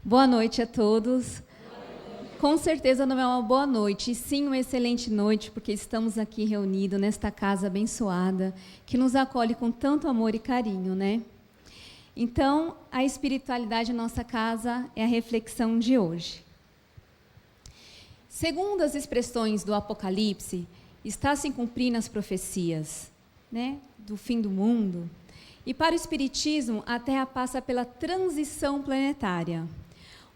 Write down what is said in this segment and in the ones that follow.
Boa noite a todos. Com certeza não é uma boa noite, e sim uma excelente noite, porque estamos aqui reunidos nesta casa abençoada, que nos acolhe com tanto amor e carinho, né? Então, a espiritualidade da nossa casa é a reflexão de hoje. Segundo as expressões do Apocalipse, está se cumprindo as profecias, né, do fim do mundo. E para o Espiritismo, a Terra passa pela transição planetária.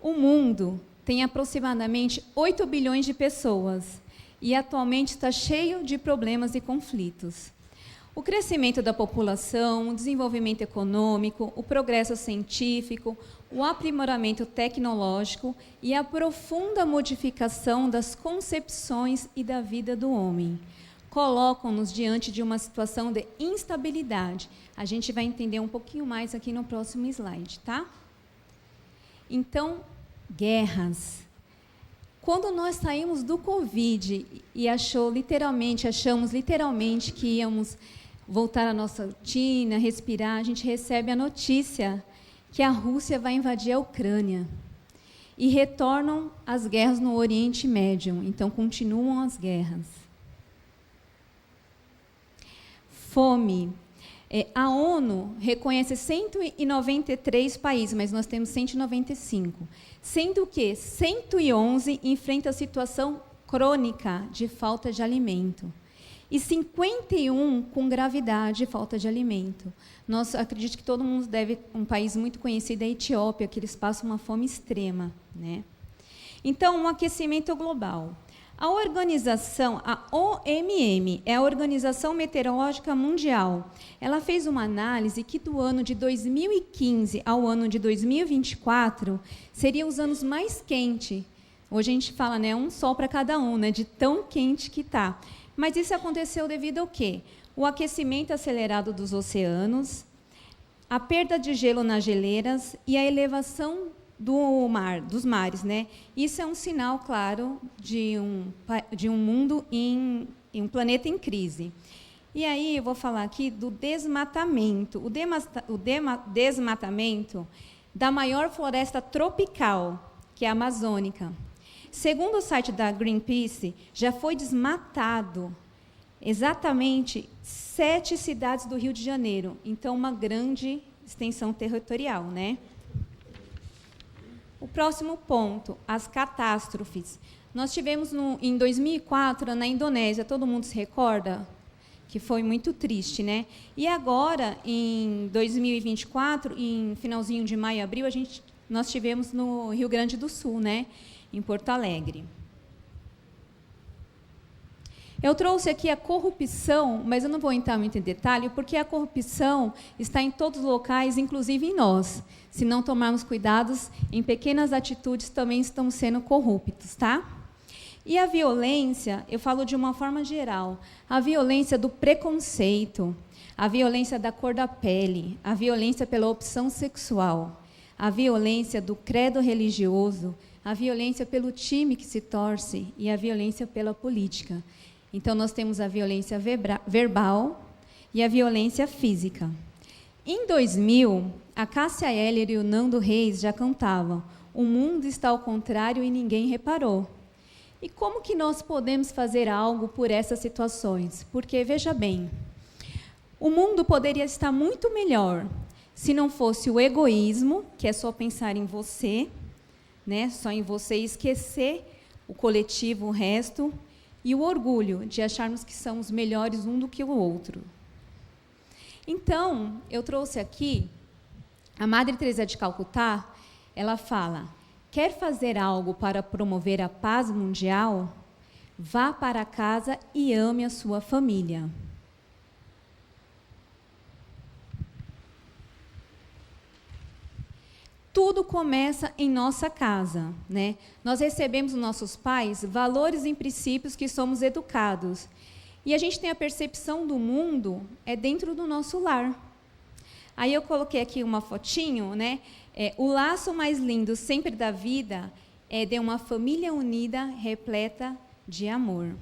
O mundo tem aproximadamente 8 bilhões de pessoas e atualmente está cheio de problemas e conflitos. O crescimento da população, o desenvolvimento econômico, o progresso científico, o aprimoramento tecnológico e a profunda modificação das concepções e da vida do homem colocam-nos diante de uma situação de instabilidade. A gente vai entender um pouquinho mais aqui no próximo slide, tá? Então, guerras. Quando nós saímos do Covid e achamos literalmente que íamos voltar à nossa rotina, respirar, a gente recebe a notícia que a Rússia vai invadir a Ucrânia. E retornam as guerras no Oriente Médio, então continuam as guerras. Fome. A ONU reconhece 193 países, mas nós temos 195, sendo que 111 enfrentam a situação crônica de falta de alimento e 51 com gravidade de falta de alimento. Nós acredito que todo mundo um país muito conhecido é a Etiópia, que eles passam uma fome extrema, né? Então, um aquecimento global. A organização, a OMM, é a Organização Meteorológica Mundial. Ela fez uma análise que do ano de 2015 ao ano de 2024 seriam os anos mais quentes. Hoje a gente fala, né, um sol para cada um, né, de tão quente que está. Mas isso aconteceu devido ao quê? O aquecimento acelerado dos oceanos, a perda de gelo nas geleiras e a elevação dos mares, né? Isso é um sinal, claro, de um mundo em um planeta em crise. E aí eu vou falar aqui do desmatamento. O desmatamento da maior floresta tropical, que é a amazônica. Segundo o site da Greenpeace, já foi desmatado exatamente 7 cidades do Rio de Janeiro. Então, uma grande extensão territorial, né? O próximo ponto, as catástrofes. Nós tivemos em 2004, na Indonésia, todo mundo se recorda? Que foi muito triste, né? E agora, em 2024, em finalzinho de maio e abril, nós tivemos no Rio Grande do Sul, né? Em Porto Alegre. Eu trouxe aqui a corrupção, mas eu não vou entrar muito em detalhe, porque a corrupção está em todos os locais, inclusive em nós. Se não tomarmos cuidados, em pequenas atitudes também estamos sendo corruptos, tá? E a violência, eu falo de uma forma geral, a violência do preconceito, a violência da cor da pele, a violência pela opção sexual, a violência do credo religioso, a violência pelo time que se torce e a violência pela política. Então, nós temos a violência verbal e a violência física. Em 2000, a Cássia Eller e o Nando Reis já cantavam "O mundo está ao contrário e ninguém reparou". E como que nós podemos fazer algo por essas situações? Porque, veja bem, o mundo poderia estar muito melhor se não fosse o egoísmo, que é só pensar em você, né? Só em você, esquecer o coletivo, o resto, e o orgulho de acharmos que somos melhores um do que o outro. Então, eu trouxe aqui, a Madre Teresa de Calcutá, ela fala: quer fazer algo para promover a paz mundial? Vá para casa e ame a sua família. Tudo começa em nossa casa, né? Nós recebemos dos nossos pais valores e princípios que somos educados. E a gente tem a percepção do mundo dentro do nosso lar. Aí eu coloquei aqui uma fotinho, né? O laço mais lindo sempre da vida é de uma família unida, repleta de amor.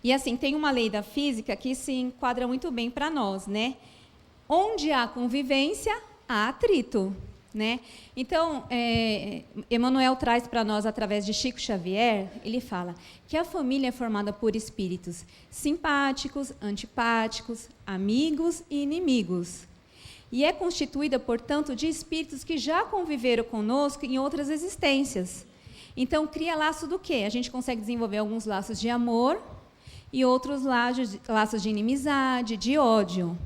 E assim, tem uma lei da física que se enquadra muito bem para nós, né? Onde há convivência, há atrito, né? Então, Emmanuel traz para nós, através de Chico Xavier, ele fala que a família é formada por espíritos simpáticos, antipáticos, amigos e inimigos. E é constituída, portanto, de espíritos que já conviveram conosco em outras existências. Então, cria laço do quê? A gente consegue desenvolver alguns laços de amor e outros laços de inimizade, de ódio.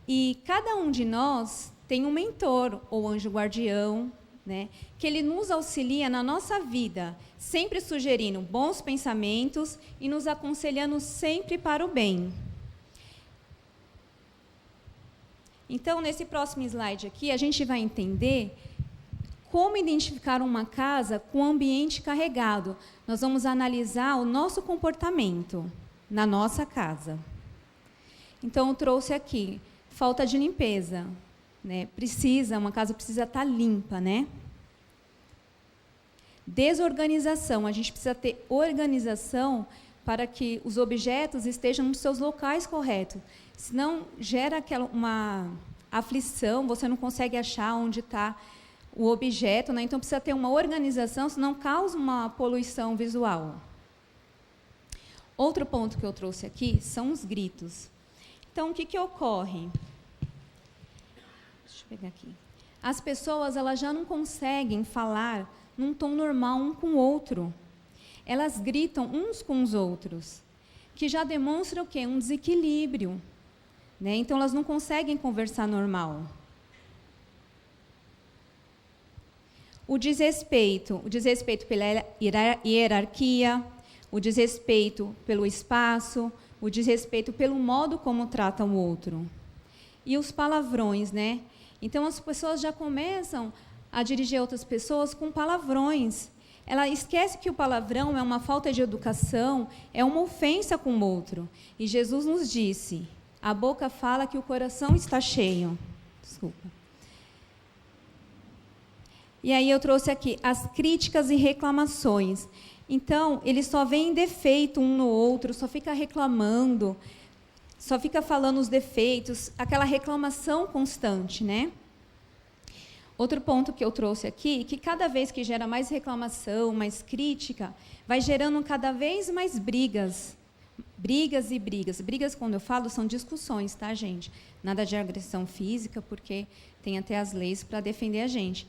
E cada um de nós tem um mentor ou anjo guardião, né, que ele nos auxilia na nossa vida, sempre sugerindo bons pensamentos e nos aconselhando sempre para o bem. Então, nesse próximo slide aqui, a gente vai entender como identificar uma casa com ambiente carregado. Nós vamos analisar o nosso comportamento na nossa casa. Então, eu trouxe aqui, falta de limpeza. Né? Uma casa precisa estar limpa, né? Desorganização, a gente precisa ter organização para que os objetos estejam nos seus locais corretos. Senão, gera uma aflição, você não consegue achar onde está o objeto, né? Então, precisa ter uma organização, senão causa uma poluição visual. Outro ponto que eu trouxe aqui são os gritos. Então, o que ocorre? Deixa eu pegar aqui. As pessoas elas já não conseguem falar num tom normal um com o outro. Elas gritam uns com os outros, que já demonstra o quê? Um desequilíbrio. Né? Então, elas não conseguem conversar normal. O desrespeito pela hierarquia, o desrespeito pelo espaço, o desrespeito pelo modo como trata o outro. E os palavrões, né? Então, as pessoas já começam a dirigir outras pessoas com palavrões. Ela esquece que o palavrão é uma falta de educação, é uma ofensa com o outro. E Jesus nos disse, a boca fala que o coração está cheio. Desculpa. E aí eu trouxe aqui as críticas e reclamações. Então, eles só veem defeito um no outro, só fica reclamando, só fica falando os defeitos, aquela reclamação constante, né? Outro ponto que eu trouxe aqui, que cada vez que gera mais reclamação, mais crítica, vai gerando cada vez mais brigas. Brigas e brigas. Brigas, quando eu falo, são discussões, tá, gente? Nada de agressão física, porque tem até as leis para defender a gente.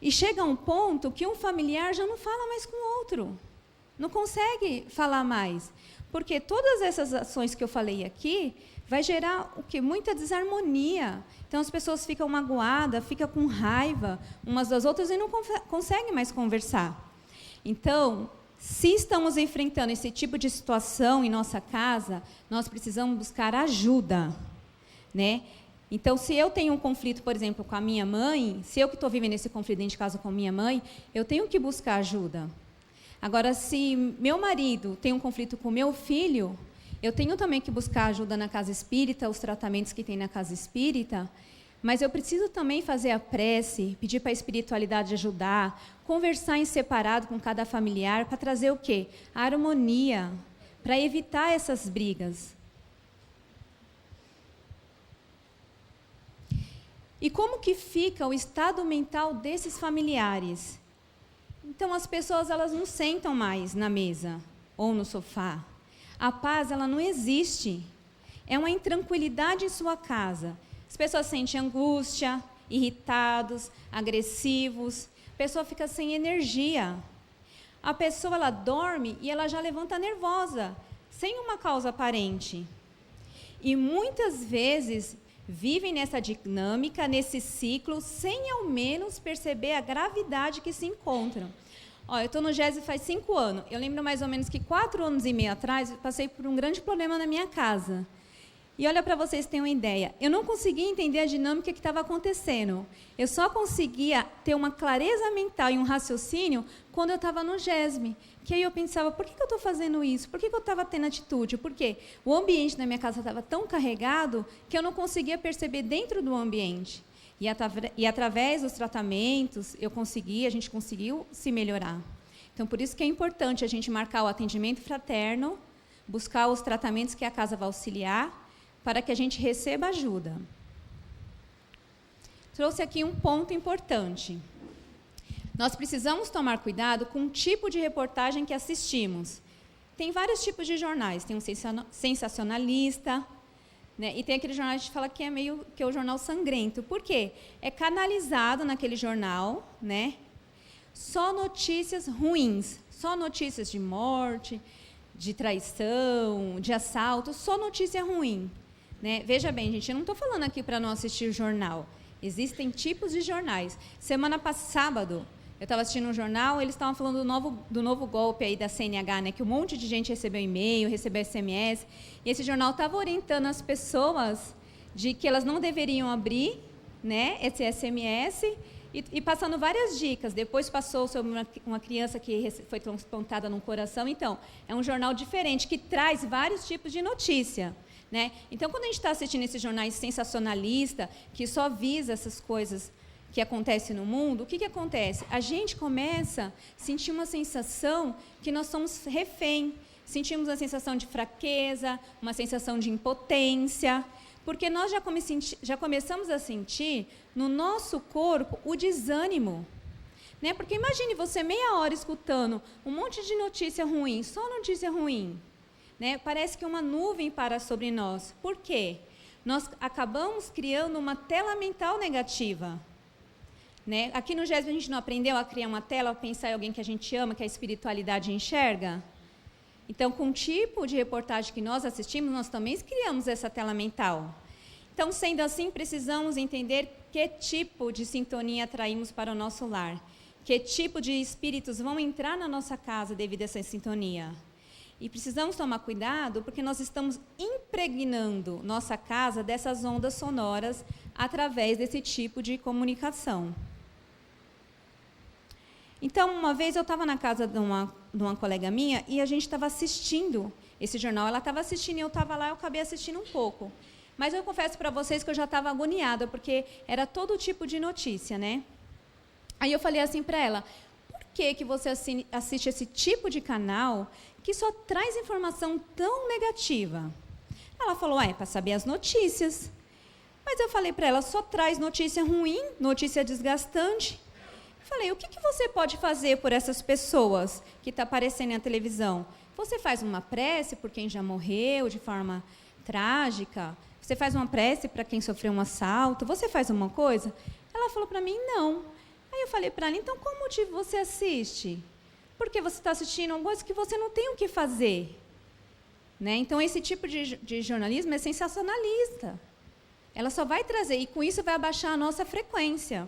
E chega um ponto que um familiar já não fala mais com o outro. Não consegue falar mais. Porque todas essas ações que eu falei aqui vai gerar o quê? Muita desarmonia. Então, as pessoas ficam magoadas, ficam com raiva umas das outras e não conseguem mais conversar. Então, se estamos enfrentando esse tipo de situação em nossa casa, nós precisamos buscar ajuda, né? Então, se eu tenho um conflito, por exemplo, com a minha mãe, se eu que estou vivendo esse conflito dentro de casa com a minha mãe, eu tenho que buscar ajuda. Agora, se meu marido tem um conflito com meu filho, eu tenho também que buscar ajuda na casa espírita, os tratamentos que tem na casa espírita, mas eu preciso também fazer a prece, pedir para a espiritualidade ajudar, conversar em separado com cada familiar, para trazer o quê? A harmonia, para evitar essas brigas. E como que fica o estado mental desses familiares? Então, as pessoas elas não sentam mais na mesa ou no sofá. A paz ela não existe. É uma intranquilidade em sua casa. As pessoas sentem angústia, irritados, agressivos. A pessoa fica sem energia. A pessoa ela dorme e ela já levanta nervosa, sem uma causa aparente. E muitas vezes vivem nessa dinâmica, nesse ciclo, sem ao menos perceber a gravidade que se encontram. Eu estou no GESE faz 5 anos. Eu lembro mais ou menos que 4 anos e meio atrás, eu passei por um grande problema na minha casa. E olha para vocês terem uma ideia, eu não conseguia entender a dinâmica que estava acontecendo. Eu só conseguia ter uma clareza mental e um raciocínio quando eu estava no GESME. Que aí eu pensava, por que eu estou fazendo isso? Por que eu estava tendo atitude? Por quê? O ambiente da minha casa estava tão carregado que eu não conseguia perceber dentro do ambiente. E através dos tratamentos, a gente conseguiu se melhorar. Então, por isso que é importante a gente marcar o atendimento fraterno, buscar os tratamentos que a casa vai auxiliar, para que a gente receba ajuda. trouxe aqui um ponto importante. Nós precisamos tomar cuidado com o tipo de reportagem que assistimos. Tem vários tipos de jornais. Tem um sensacionalista, né? E tem aquele jornal que a gente fala que é o jornal sangrento. Por quê? É canalizado naquele jornal, né? Só notícias ruins, só notícias de morte, de traição, de assalto, só notícia ruim, né? Veja bem, gente, eu não estou falando aqui para não assistir jornal. Existem tipos de jornais. Sábado, eu estava assistindo um jornal, eles estavam falando do novo golpe aí da CNH, né, que um monte de gente recebeu e-mail, recebeu SMS, e esse jornal estava orientando as pessoas de que elas não deveriam abrir, né, esse SMS, e passando várias dicas. Depois passou sobre uma criança que foi transplantada num coração. Então, é um jornal diferente, que traz vários tipos de notícia, né? Então, quando a gente está assistindo esses jornais sensacionalistas, que só visa essas coisas que acontecem no mundo, o que acontece? A gente começa a sentir uma sensação que nós somos refém. Sentimos a sensação de fraqueza, uma sensação de impotência, porque nós já começamos a sentir no nosso corpo o desânimo, né? Porque imagine você meia hora escutando um monte de notícia ruim, só notícia ruim, né? Parece que uma nuvem para sobre nós. Por quê? Nós acabamos criando uma tela mental negativa, né? Aqui no GESB a gente não aprendeu a criar uma tela, a pensar em alguém que a gente ama, que a espiritualidade enxerga? Então, com o tipo de reportagem que nós assistimos, nós também criamos essa tela mental. Então, sendo assim, precisamos entender que tipo de sintonia atraímos para o nosso lar, que tipo de espíritos vão entrar na nossa casa devido a essa sintonia. E precisamos tomar cuidado, porque nós estamos impregnando nossa casa dessas ondas sonoras através desse tipo de comunicação. Então, uma vez eu estava na casa de uma colega minha e a gente estava assistindo esse jornal. Ela estava assistindo e eu estava lá, eu acabei assistindo um pouco. Mas eu confesso para vocês que eu já estava agoniada, porque era todo tipo de notícia, né? Aí eu falei assim para ela, por que você assiste esse tipo de canal que só traz informação tão negativa? Ela falou, para saber as notícias. Mas eu falei para ela, só traz notícia ruim, notícia desgastante. Falei, o que você pode fazer por essas pessoas que estão aparecendo na televisão? Você faz uma prece por quem já morreu de forma trágica? Você faz uma prece para quem sofreu um assalto? Você faz uma coisa? Ela falou para mim, não. Aí eu falei para ela, então qual motivo você assiste? Porque você está assistindo uma coisa que você não tem o que fazer, né? Então, esse tipo de jornalismo é sensacionalista. Ela só vai trazer, e com isso vai abaixar a nossa frequência.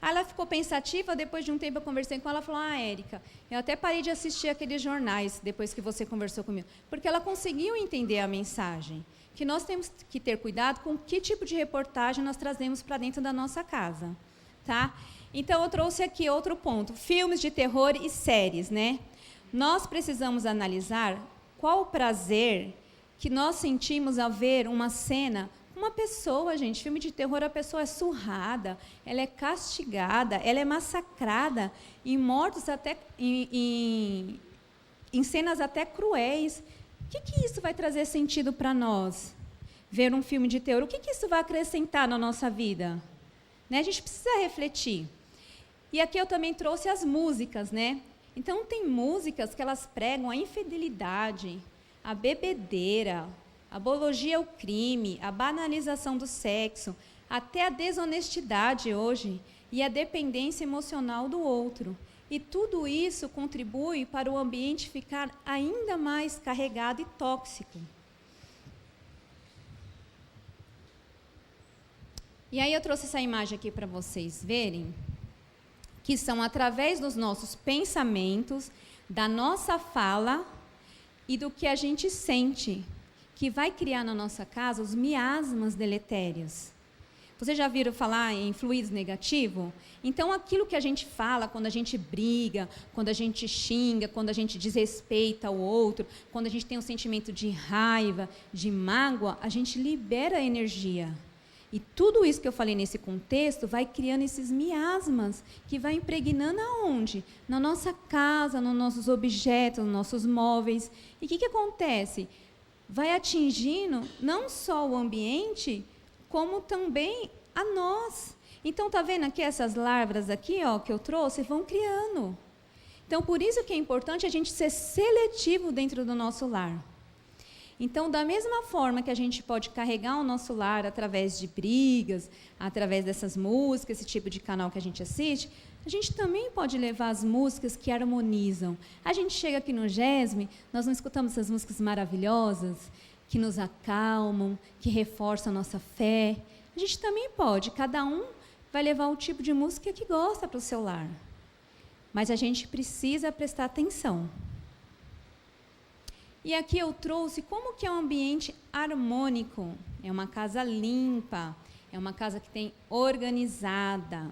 Aí ela ficou pensativa, depois de um tempo eu conversei com ela, ela falou, Érica, eu até parei de assistir aqueles jornais depois que você conversou comigo, porque ela conseguiu entender a mensagem, que nós temos que ter cuidado com que tipo de reportagem nós trazemos para dentro da nossa casa, tá? Então, eu trouxe aqui outro ponto, filmes de terror e séries, né? Nós precisamos analisar qual o prazer que nós sentimos ao ver uma cena. Uma pessoa, gente, filme de terror, a pessoa é surrada, ela é castigada, ela é massacrada, em mortos até, em cenas até cruéis. O que isso vai trazer sentido para nós? Ver um filme de terror, o que isso vai acrescentar na nossa vida? Né? A gente precisa refletir. E aqui eu também trouxe as músicas, né? Então, tem músicas que elas pregam a infidelidade, a bebedeira, a apologia ao crime, a banalização do sexo, até a desonestidade hoje e a dependência emocional do outro. E tudo isso contribui para o ambiente ficar ainda mais carregado e tóxico. E aí eu trouxe essa imagem aqui para vocês verem, que são através dos nossos pensamentos, da nossa fala e do que a gente sente, que vai criar na nossa casa os miasmas deletérios. Vocês já viram falar em fluidos negativos? Então, aquilo que a gente fala quando a gente briga, quando a gente xinga, quando a gente desrespeita o outro, quando a gente tem um sentimento de raiva, de mágoa, a gente libera energia. E tudo isso que eu falei nesse contexto vai criando esses miasmas que vai impregnando aonde? Na nossa casa, nos nossos objetos, nos nossos móveis. E o que acontece? Vai atingindo não só o ambiente, como também a nós. Então, tá vendo aqui essas larvas aqui, ó, que eu trouxe, vão criando. Então, por isso que é importante a gente ser seletivo dentro do nosso lar. Então, da mesma forma que a gente pode carregar o nosso lar através de brigas, através dessas músicas, esse tipo de canal que a gente assiste, a gente também pode levar as músicas que harmonizam. A gente chega aqui no GESME, nós não escutamos essas músicas maravilhosas, que nos acalmam, que reforçam a nossa fé. A gente também pode, cada um vai levar o tipo de música que gosta para o seu lar. Mas a gente precisa prestar atenção. E aqui eu trouxe como que é um ambiente harmônico. É uma casa limpa, é uma casa que tem organizada.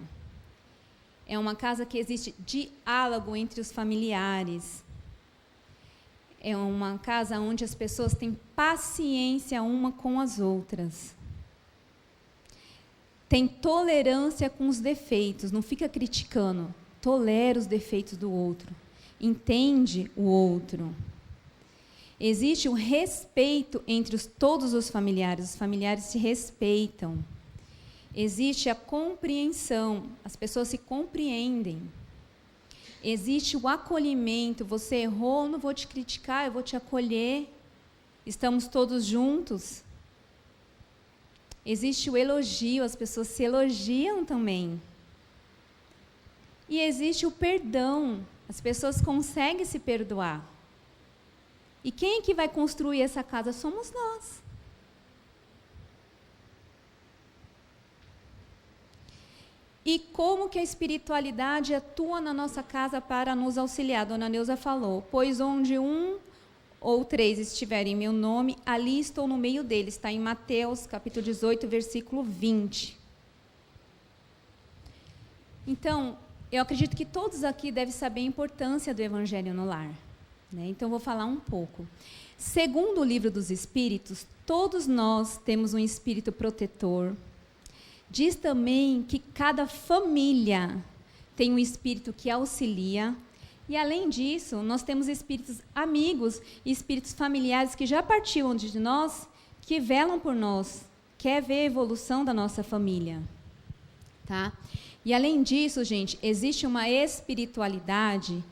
É uma casa que existe diálogo entre os familiares. É uma casa onde as pessoas têm paciência uma com as outras. Tem tolerância com os defeitos, não fica criticando. Tolera os defeitos do outro. Entende o outro. Existe um respeito entre todos os familiares se respeitam. Existe a compreensão, as pessoas se compreendem. Existe o acolhimento, você errou, não vou te criticar, eu vou te acolher. Estamos todos juntos. Existe o elogio, as pessoas se elogiam também. E existe o perdão, as pessoas conseguem se perdoar. E quem é que vai construir essa casa? Somos nós. E como que a espiritualidade atua na nossa casa para nos auxiliar? Dona Neuza falou, pois onde 1 ou 3 estiverem em meu nome, ali estou no meio deles. Está em Mateus, capítulo 18, versículo 20. Então, eu acredito que todos aqui devem saber a importância do Evangelho no lar. Né? Então, vou falar um pouco. Segundo o Livro dos Espíritos, todos nós temos um espírito protetor. Diz também que cada família tem um espírito que auxilia. E, além disso, nós temos espíritos amigos e espíritos familiares que já partiram de nós, que velam por nós, quer ver a evolução da nossa família. Tá? E, além disso, gente, existe uma espiritualidade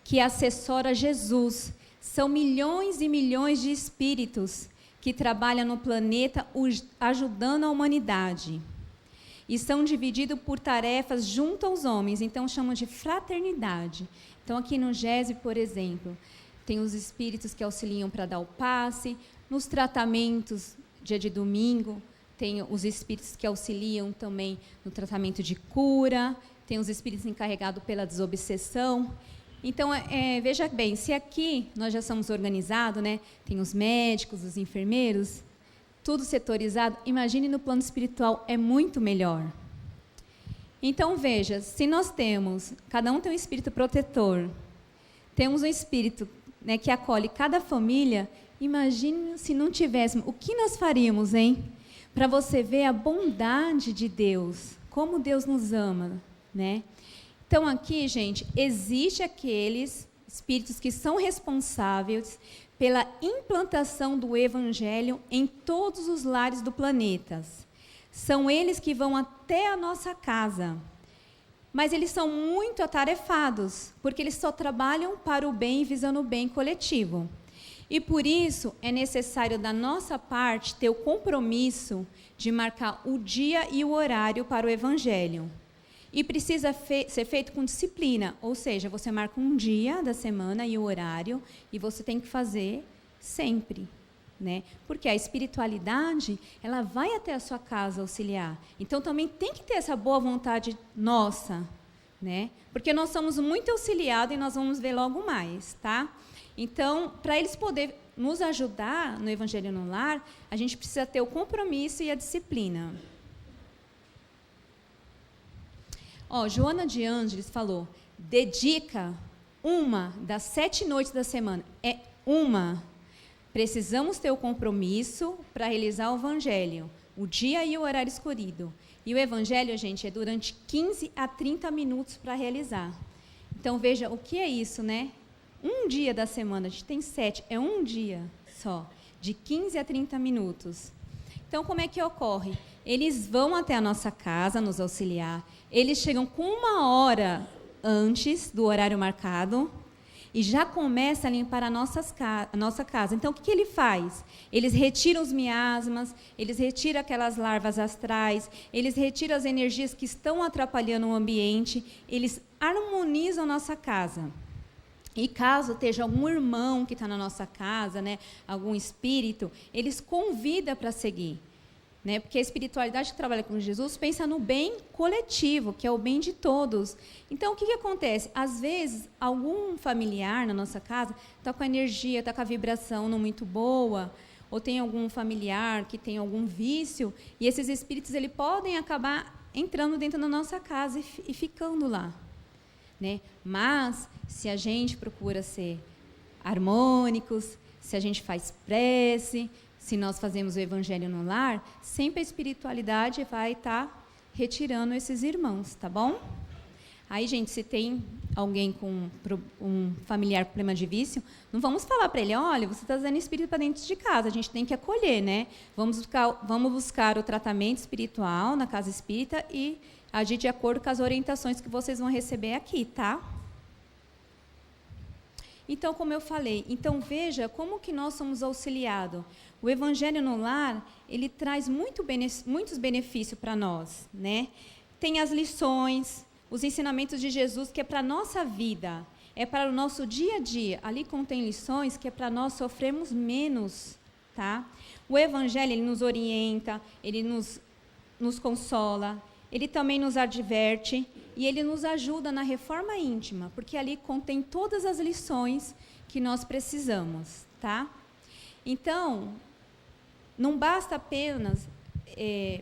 que assessora Jesus. São milhões e milhões de espíritos que trabalham no planeta ajudando a humanidade. E são divididos por tarefas junto aos homens, então chamam de fraternidade. Então, aqui no GESE, por exemplo, tem os espíritos que auxiliam para dar o passe, nos tratamentos, dia de domingo, tem os espíritos que auxiliam também no tratamento de cura, tem os espíritos encarregados pela desobsessão. Então, veja bem, se aqui nós já somos organizados, né, tem os médicos, os enfermeiros, tudo setorizado, imagine no plano espiritual, é muito melhor. Então, veja, se nós temos, cada um tem um espírito protetor, temos um espírito, né, que acolhe cada família, imagine se não tivéssemos, o que nós faríamos, hein? Para você ver a bondade de Deus, como Deus nos ama, né? Então, aqui, gente, existe aqueles espíritos que são responsáveis pela implantação do Evangelho em todos os lares do planeta. São eles que vão até a nossa casa. Mas eles são muito atarefados, porque eles só trabalham para o bem, visando o bem coletivo. E por isso é necessário da nossa parte ter o compromisso de marcar o dia e o horário para o Evangelho. E precisa ser feito com disciplina, ou seja, você marca um dia da semana e o horário, e você tem que fazer sempre, né? Porque a espiritualidade, ela vai até a sua casa auxiliar. Então, também tem que ter essa boa vontade nossa, né? Porque nós somos muito auxiliados e nós vamos ver logo mais, tá? Então, para eles poderem nos ajudar no Evangelho no Lar, a gente precisa ter o compromisso e a disciplina. Joana de Ângeles falou, dedica uma das 7 noites da semana. É uma. Precisamos ter o compromisso para realizar o Evangelho, o dia e o horário escolhido. E o Evangelho, gente, é durante 15 a 30 minutos para realizar. Então, veja, o que é isso, né? Um dia da semana, a gente tem 7, é um dia só, de 15 a 30 minutos. Então, como é que ocorre? Eles vão até a nossa casa nos auxiliar. Eles chegam com 1 hora antes do horário marcado e já começam a limpar a nossa casa. Então, o que ele faz? Eles retiram os miasmas, eles retiram aquelas larvas astrais, eles retiram as energias que estão atrapalhando o ambiente, eles harmonizam a nossa casa. E caso esteja algum irmão que está na nossa casa, né, algum espírito, eles convidam para seguir. Né? Porque a espiritualidade que trabalha com Jesus pensa no bem coletivo, que é o bem de todos. Então, o que acontece? Às vezes, algum familiar na nossa casa está com a energia, está com a vibração não muito boa, ou tem algum familiar que tem algum vício, e esses espíritos eles podem acabar entrando dentro da nossa casa e ficando lá. Né? Mas, se a gente procura ser harmônicos, se a gente faz prece, se nós fazemos o evangelho no lar, sempre a espiritualidade vai estar retirando esses irmãos, tá bom? Aí, gente, se tem alguém com um familiar com problema de vício, não vamos falar para ele, olha, você está trazendo espírito para dentro de casa, a gente tem que acolher, né? Vamos buscar o tratamento espiritual na casa espírita e agir de acordo com as orientações que vocês vão receber aqui, tá? Então, como eu falei, veja como que nós somos auxiliados. O Evangelho no Lar, ele traz muitos benefícios para nós, né? Tem as lições, os ensinamentos de Jesus, que é para a nossa vida, é para o nosso dia a dia. Ali contém lições que é para nós sofrermos menos, tá? O Evangelho, ele nos orienta, ele nos consola, ele também nos adverte e ele nos ajuda na reforma íntima, porque ali contém todas as lições que nós precisamos, tá? Então, não basta apenas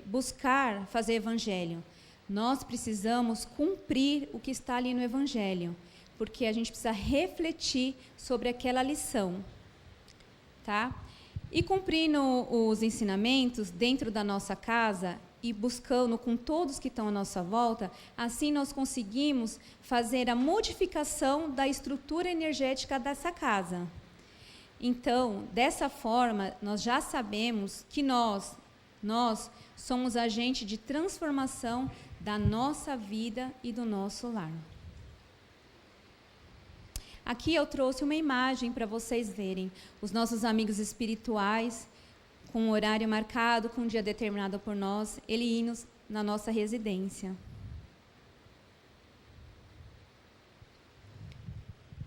buscar fazer evangelho. Nós precisamos cumprir o que está ali no evangelho, porque a gente precisa refletir sobre aquela lição, tá? E cumprindo os ensinamentos dentro da nossa casa e buscando com todos que estão à nossa volta, assim nós conseguimos fazer a modificação da estrutura energética dessa casa. Então, dessa forma, nós já sabemos que nós somos agente de transformação da nossa vida e do nosso lar. Aqui eu trouxe uma imagem para vocês verem os nossos amigos espirituais, com um horário marcado, com um dia determinado por nós, ele indo na nossa residência.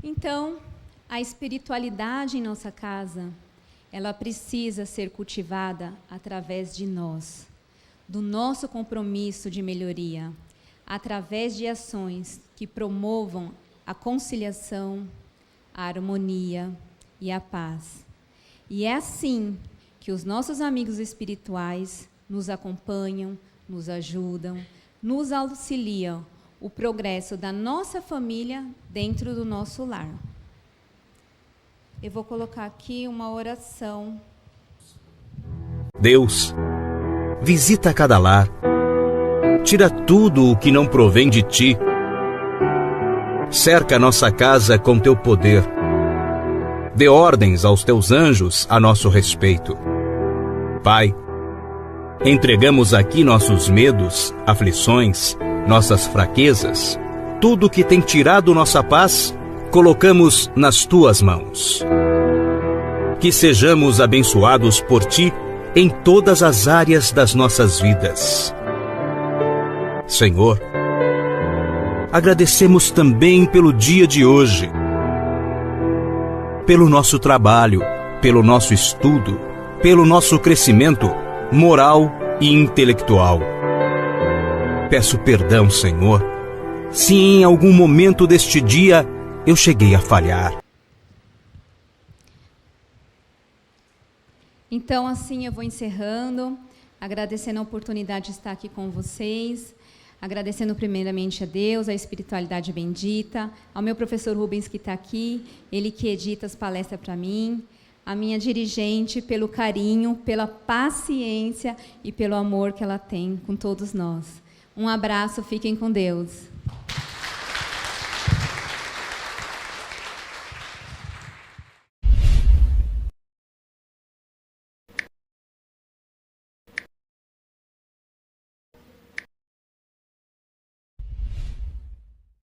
Então, a espiritualidade em nossa casa, ela precisa ser cultivada através de nós, do nosso compromisso de melhoria, através de ações que promovam a conciliação, a harmonia e a paz. E é assim que os nossos amigos espirituais nos acompanham, nos ajudam, nos auxiliam o progresso da nossa família dentro do nosso lar. Eu vou colocar aqui uma oração. Deus, visita cada lar, tira tudo o que não provém de Ti, cerca nossa casa com Teu poder, dê ordens aos Teus anjos a nosso respeito. Pai, entregamos aqui nossos medos, aflições, nossas fraquezas, tudo que tem tirado nossa paz, colocamos nas Tuas mãos. Que sejamos abençoados por Ti em todas as áreas das nossas vidas. Senhor, agradecemos também pelo dia de hoje, pelo nosso trabalho, pelo nosso estudo, pelo nosso crescimento moral e intelectual. Peço perdão, Senhor, se em algum momento deste dia eu cheguei a falhar. Então, assim eu vou encerrando, agradecendo a oportunidade de estar aqui com vocês, agradecendo primeiramente a Deus, a espiritualidade bendita, ao meu professor Rubens que está aqui, ele que edita as palestras para mim, a minha dirigente pelo carinho, pela paciência e pelo amor que ela tem com todos nós. Um abraço, fiquem com Deus.